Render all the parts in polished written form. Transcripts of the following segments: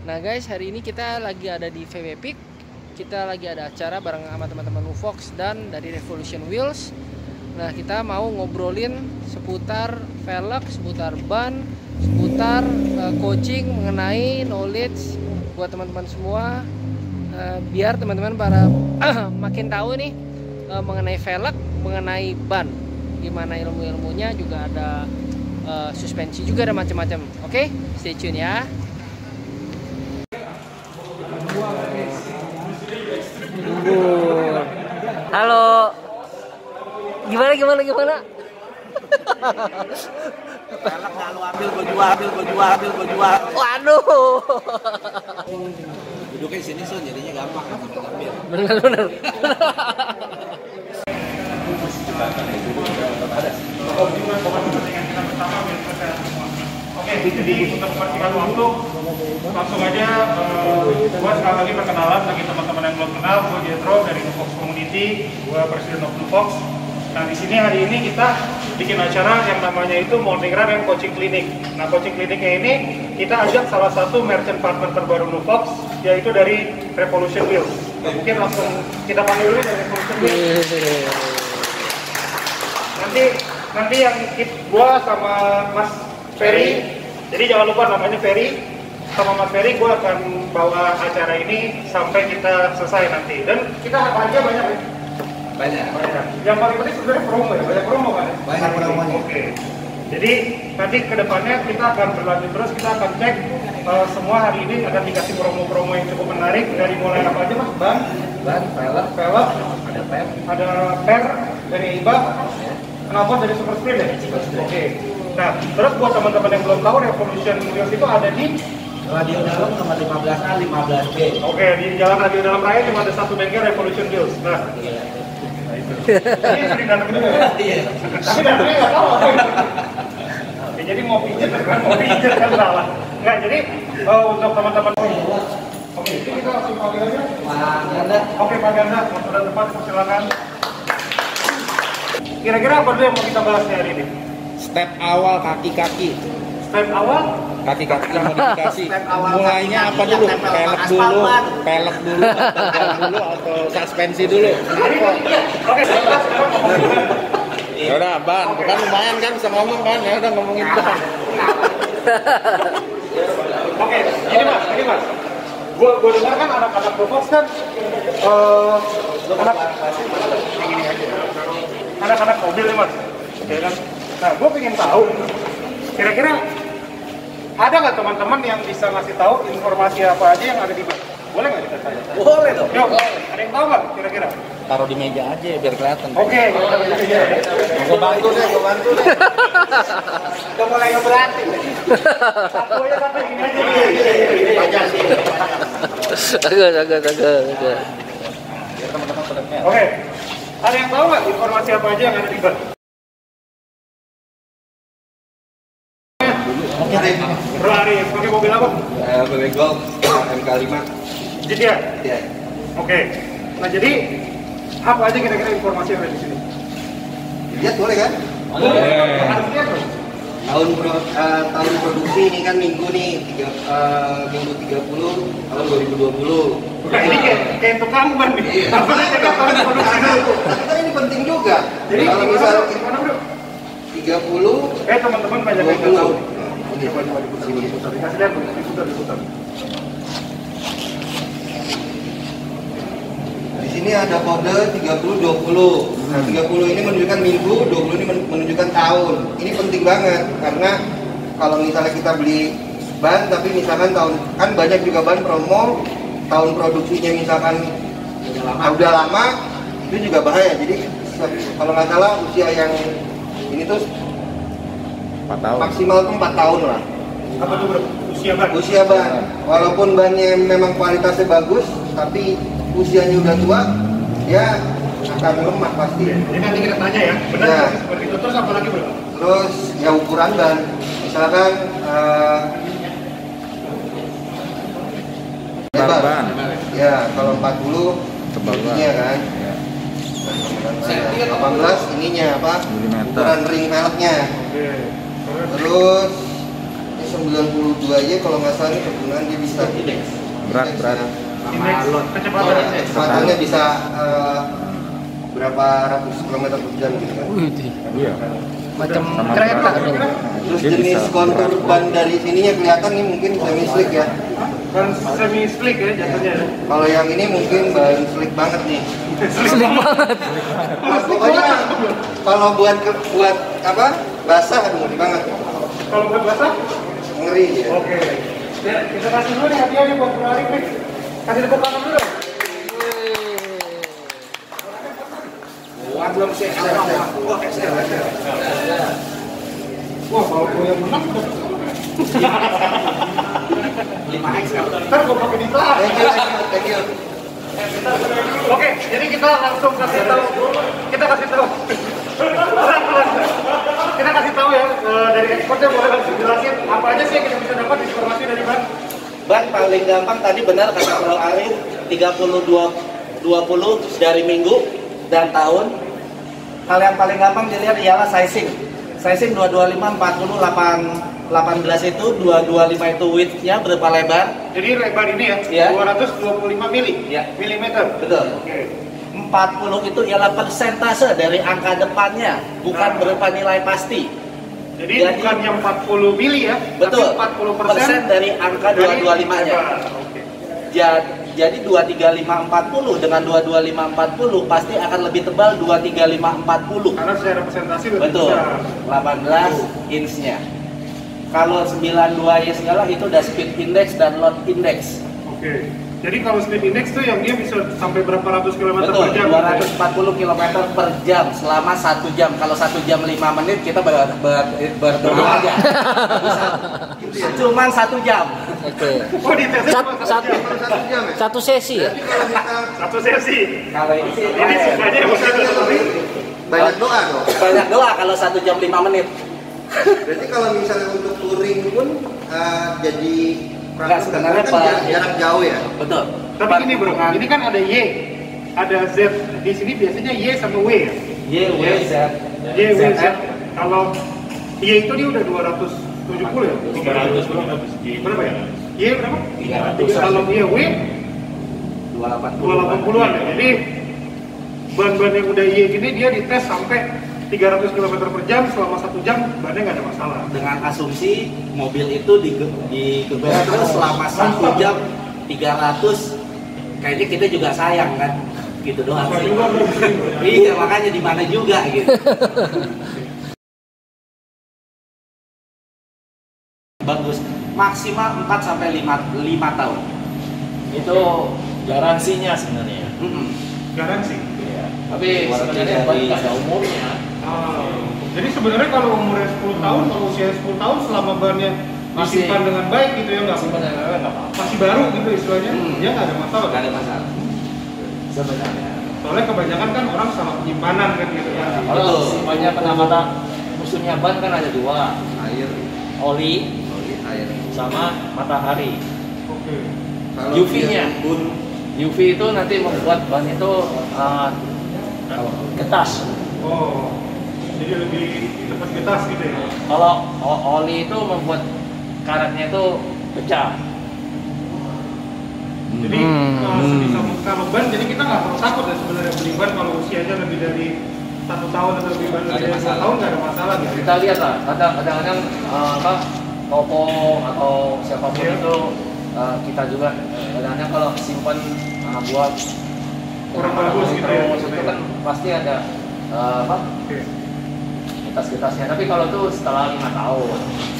Nah guys, hari ini kita lagi ada di VW Peak. Kita lagi ada acara bareng sama teman-teman Nuvox dan dari Revolution Wheels. Nah, kita mau ngobrolin seputar velg, seputar ban, seputar coaching mengenai knowledge buat teman-teman semua. Biar teman-teman para makin tahu nih mengenai velg, mengenai ban. Gimana ilmu-ilmunya, juga ada suspensi, juga ada macam-macam. Oke, stay tune ya. Halo. Gimana? Velg nggak lu ambil, gue jual. Waduh. Duduknya di sini Sun, jadinya gampang ngambil. Bener. Oke, jadi untuk mempersingkat waktu, langsung aja gua sekali lagi perkenalan bagi teman-teman yang belum kenal. Gua Jethro dari Nuvox Community, gua Presiden of Nuvox. Nah, di sini hari ini kita bikin acara yang namanya itu Morning Run and Coaching Clinic. Nah, coaching clinicnya ini kita ajak salah satu merchant partner terbaru Nuvox, yaitu dari Revolution Wheels. Nah, mungkin langsung kita panggil dulu dari Revolution Wheels. Nanti yang gua sama Mas Ferry, jadi jangan lupa namanya Ferry, sama Mas Ferry gua akan bawa acara ini sampai kita selesai nanti. Dan kita hadiah banyak ya? Banyak. Yang paling penting sebenarnya promo ya, banyak promo kan? Banyak promonya. Oke. Jadi nanti kedepannya kita akan berlanjut terus, kita akan cek semua hari ini akan dikasih promo-promo yang cukup menarik. Dari mulai apa aja Mas? Ban, velg, ada per dari IBA, knalpot dari Super Sprint ya? Oke. Nah, terus buat teman-teman yang belum tahu, Revolution Wheels itu ada di Radio Dalam nomor 15A, 15B. Oke, di Jalan Radio Dalam Raya cuma ada satu bengkel Revolution Wheels. Nah, ini sering datang juga ya? Iya. Tapi datangnya nggak tahu. Ya, jadi mau pijet kan salah. Nggak, jadi untuk teman-teman. Oke, ini kita langsung panggil aja. Pak Ganda. Oke, Pak Ganda, sudah depan, silakan. Kira-kira apa dulu yang mau kita bahas hari ini? Step awal kaki-kaki Step awal? modifikasi. Step awal Mulainya apa kaki-kaki, dulu? yang tempel Pelek aspal dulu, ban. pelek dulu, tegal dulu atau suspensi dulu? Oke, sekarang Ya udah, ban. Kan lumayan kan bisa ngomong kan? Ya udah ngomongin ban. Oke, ini mas. Gua dengar kan anak-anak Nuvox kan anak-anak mobil nih mas, ya kan? Nah, gue pengen tahu, kira-kira ada nggak teman-teman yang bisa ngasih tahu informasi apa aja yang ada di ban? Boleh nggak dikasih tanya? Boleh dong. Yuk, ada yang tahu nggak kira-kira? Taruh di meja aja biar kelihatan. Oke, Gue bantu deh. Udah mulai ngeberati. Satu aja sampai gini aja. Ini aja sih. Agak. Biar teman-teman pada lihat. Oke, ada yang tahu nggak informasi apa aja yang ada di ban? Bro Arif, pakai mobil apa? BB Golf MK5. Jadi ya? Ya. Oke. Nah jadi apa aja kira-kira informasi yang ada di sini? Lihat boleh kan? Harus lihat dong. Tahun produksi ini kan minggu nih, minggu 30 tahun 2020. Bukan, ini kayak tukang ban nih. Apa cek tahun produksi dulu? Kan ini penting juga. Jadi kalau misal misal bro? 30 Teman-teman banyak yang nggak tahu. 20. Coba diputar. Dikasih lihat dong, diputar. Di sini ada kode 30-20. Nah, 30 ini menunjukkan minggu, 20 ini menunjukkan tahun. Ini penting banget karena kalau misalnya kita beli ban tapi misalkan tahun, kan banyak juga ban promo tahun produksinya misalkan udah lama, itu juga bahaya. Jadi kalau nggak salah usia yang ini tuh 4 tahun. maksimal tuh 4 tahun lah. Apa tuh bro? Usia ban. Walaupun bannya memang kualitasnya bagus, tapi usianya udah tua, ya akan lemah pasti. Jadi nanti kita tanya ya. Benar Ya. seperti itu. Terus apa lagi bro? Terus ya ukuran ban, misalkan lebar. Ban. Ya kalau 40 Tebal ban. ininya kan. 18 ininya apa? Milimeter. Ukuran ring velgnya. Oke. Terus ini 92 aja kalau nggak salah nih penggunaan dia bisa Berat. Indeks kecepatan. kecepatannya bisa berapa ratus kilometer per jam gitu kan. Wih, Iya. macam Sama kereta berat. dong. Terus Dia jenis bisa kontur ban dari sininya kelihatan nih mungkin semi slick ya. Ban semi slick ya jatuhnya. Kalau yang ini mungkin ban slick banget nih. Slick banget. Nah, pokoknya kalau buat apa basah aduh ngeri banget. Kalau buat basah? Ngeri ya. Oke. Ya, kita kasih dulu nih hadiahnya buat Bro Arif nih. Kasih tepuk tangan dulu. Belum sih. Wah, kalau gue yang menang udah 5x kan? Ntar gue pakai di kelas. Thank you. Oke, jadi kita langsung kasih tahu. Kita kasih tahu ya dari ekspornya boleh langsung jelasin apa aja sih yang kita bisa dapat informasi dari ban. Ban paling gampang tadi benar kata Bro Arif 30-20 dari minggu dan tahun. Hal yang paling gampang dilihat ialah sizing. Sizing 225 40 18 itu 225 itu width-nya berapa lebar? Jadi lebar ini Ya. 225 Ya. milimeter. Betul. Oke. 40 itu ialah persentase dari angka depannya, bukan berupa nilai pasti. Jadi Jadi- bukan yang 40 mili ya, Betul. tapi 40% Persen dari angka 225-nya. Oke. Jadi 23540 dengan 22540 pasti akan lebih tebal 23540. Karena secara presentasi lebih Betul. besar. 18 inch-nya. Kalau 92 inch segala itu udah speed index dan load index. Oke. Jadi kalau speed index tuh yang dia bisa sampai berapa ratus kilometer Betul, per jam? 240 km per jam selama 1 jam. Kalau 1 jam 5 menit kita berdoa aja. Cuman 1 jam. Oke. Oh, di tesnya Sat- cuma sat- 1 jam. 1 jam ya. Satu sesi ya? Kalau misal Satu sesi. Kalau ini sih Ini sisanya yang bisa banyak doa dong. banyak doa kalau 1 jam 5 menit. Berarti kalau misalnya untuk touring pun jadi Enggak, sebenarnya kan Pak. jarak jauh ya. Betul. Tapi ini bro, ini kan ada Y, ada Z. Di sini biasanya Y sama W ya. Y, W, Z. Y, W, Z. Kalau Y itu dia udah 270 ya? 300 berapa ya? Y berapa? 300. Kalau Y, W 280-an ya. Jadi ban-ban yang udah Y gini dia dites sampai 300 km per jam selama 1 jam bannya nggak ada masalah. Dengan asumsi mobil itu digeber terus selama 1 jam 300, kayaknya kita juga sayang kan, gitu doang sih. Iya, makanya di mana juga gitu. Bagus, maksimal 4 sampai 5 tahun. Itu garansinya sebenarnya. Garansi. Iya. Tapi sebenarnya ban nggak ada umurnya. Jadi sebenarnya kalau umurnya 10 tahun, kalau usia 10 tahun selama bannya Masih- disimpan dengan baik gitu ya nggak Sebenarnya nggak apa-apa. masih baru gitu istilahnya, ya nggak ada masalah. Gak ada masalah. Sebenarnya. Soalnya kebanyakan kan orang salah penyimpanan kan gitu kan. Kalau Betul. banyak penamatan musuhnya ban kan ada 2, Air, oli air. sama matahari. Oke. Kalau UV-nya. dia embun, UV itu nanti membuat ban itu getas. Oh, jadi lebih cepat getas gitu ya. Kalau oli itu membuat karetnya itu pecah. Jadi sebisa mungkin kalau ban, jadi kita nggak perlu takut ya sebenarnya beli ban kalau usianya lebih dari 1 tahun atau lebih dari 2 tahun nggak ada masalah gitu. Kita lihat lah, kadang-kadang toko atau siapapun Iya. itu kita juga kadang-kadang kalau simpan buat Kurang bagus gitu ya. terus itu kan pasti ada Oke. getas-getasnya. Tapi kalau itu setelah 5 tahun.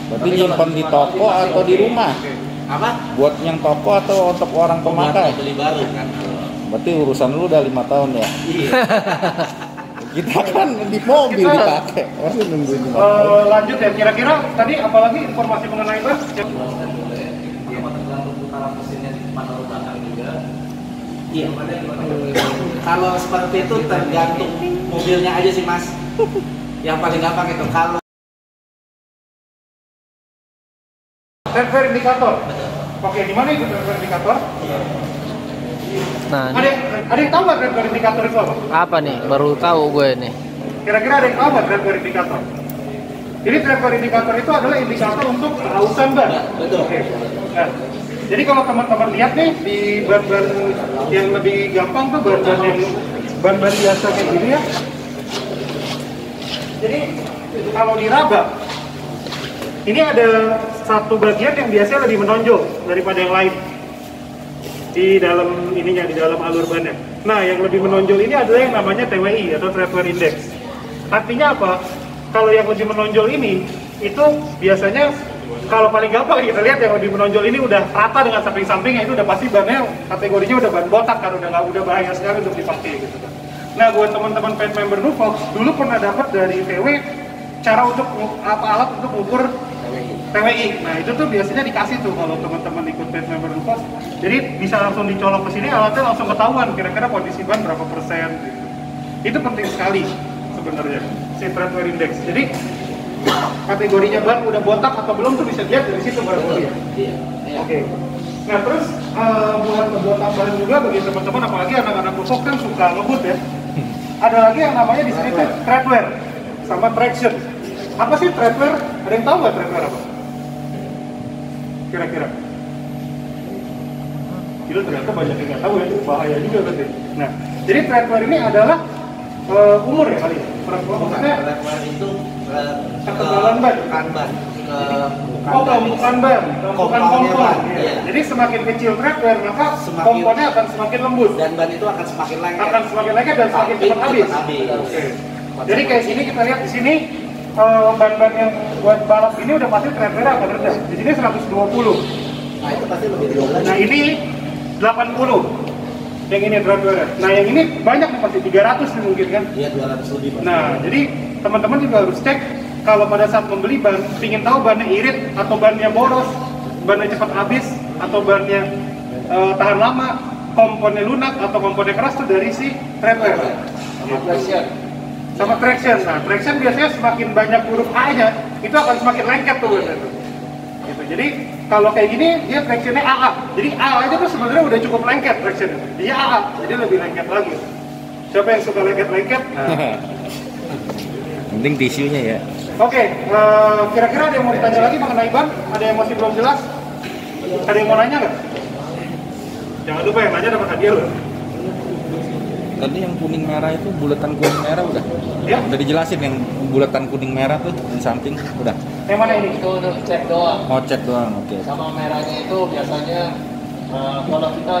Berarti Tapi kalau nyimpan di 5 toko tahun masih atau di oke. rumah? Oke. Apa? Buat yang toko atau untuk orang pemakai? Buat beli baru kan. Berarti urusan lu udah 5 tahun ya? Iya. Kita kan di mobil Kita- dipakai. Masih nungguin 5 tahun. Lanjut ya, kira-kira tadi apalagi informasi mengenai ban? Iya. Kalau seperti itu tergantung mobilnya aja sih mas. Yang paling gampang itu kalau Rear indikator. Oke, di mana itu rear indikator? Nah, Ada ini ada yang tahu nggak rear indikator itu apa? apa nih? Baru tahu gue nih. Kira-kira ada yang tahu nggak rear indikator? Jadi traveler indikator itu adalah indikator untuk kehausan ban. Betul. Oke. Nah, jadi kalau teman-teman lihat nih di ban-ban yang lebih gampang tuh ban-ban yang ban-ban biasa kayak gini ya. Jadi kalau diraba, ini ada satu bagian yang biasanya lebih menonjol daripada yang lain di dalam ininya, di dalam alur bannya. Nah, yang lebih menonjol ini adalah yang namanya TWI atau Traveler Index. Artinya apa? Kalau yang lebih menonjol ini, itu biasanya kalau paling gampang kita lihat yang lebih menonjol ini udah rata dengan samping-sampingnya, itu udah pasti bannya kategorinya udah ban botak kan, udah bahaya sekali untuk dipakai gitu kan. Nah, buat teman-teman fan member Nuvox, dulu pernah dapat dari VW cara untuk alat untuk ukur TWI. Nah, itu tuh biasanya dikasih tuh kalau teman-teman ikut fan member Nuvox. Jadi bisa langsung dicolok ke sini, alatnya langsung ketahuan kira-kira kondisi ban berapa persen gitu. Itu penting sekali sebenarnya si Traveler Index. Jadi kategorinya ban udah botak atau belum tuh bisa lihat dari situ baru ya. Iya. Oke. Nah, terus buat buat tambahan juga bagi teman-teman, apalagi anak-anak Nuvox kan suka ngebut ya. Ada lagi yang namanya di sini tuh Traveler sama Traction. Apa sih Traveler? Ada yang tahu nggak Traveler apa? Kira-kira? Gila, ternyata banyak yang nggak tahu ya, bahaya juga berarti. Nah, jadi Traveler ini adalah umur ya kali ya? Maksudnya Traveler itu ketebalan ban. Bukan ban. Bukan ban, bukan kompon. Iya. Jadi semakin kecil Traveler, maka Semakin- komponnya akan semakin lembut. Dan ban itu akan semakin lengket. Akan semakin lengket dan semakin cepat habis. Oke. Jadi kayak sini kita lihat di sini ban-ban yang buat balap ini udah pasti Traveler akan rendah. Di sini 120. Nah, itu pasti lebih 12. Nah, ini 80. Yang ini Traveler. Nah, yang ini banyak nih pasti 300 nih mungkin kan. Iya, 200 lebih. Pak. Nah, jadi teman-teman juga harus cek kalau pada saat membeli ban, ingin tahu bannya irit atau bannya boros, bannya cepat habis atau bannya tahan lama, komponnya lunak atau komponnya keras tuh dari si Traveler. Sama traction. Nah, traction biasanya semakin banyak huruf A-nya, itu akan semakin lengket tuh bannya tuh. Gitu. Jadi kalau kayak gini dia tractionnya AA. Jadi A aja tuh sebenarnya udah cukup lengket tractionnya. Dia AA, jadi lebih lengket lagi. Siapa yang suka lengket-lengket? Nah. Penting tisunya ya. Oke, kira-kira ada yang mau ditanya lagi mengenai ban? Ada yang masih belum jelas? Ada yang mau nanya nggak? Jangan lupa yang nanya dapat hadiah loh. Tadi yang kuning merah itu bulatan kuning merah udah. Ya? Udah dijelasin yang bulatan kuning merah tuh di samping udah. Yang mana ini? Itu untuk cek doang. Oh, cek doang, oke. Sama merahnya itu biasanya kalau kita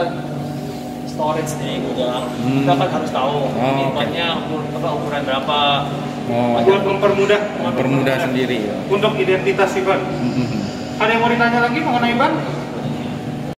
storage di gudang, kita kan harus tahu ini oke. bannya ukuran berapa. Oh, Buat mempermudah permudah sendiri ya. untuk identitas si ban. Ada yang mau ditanya lagi mengenai ban?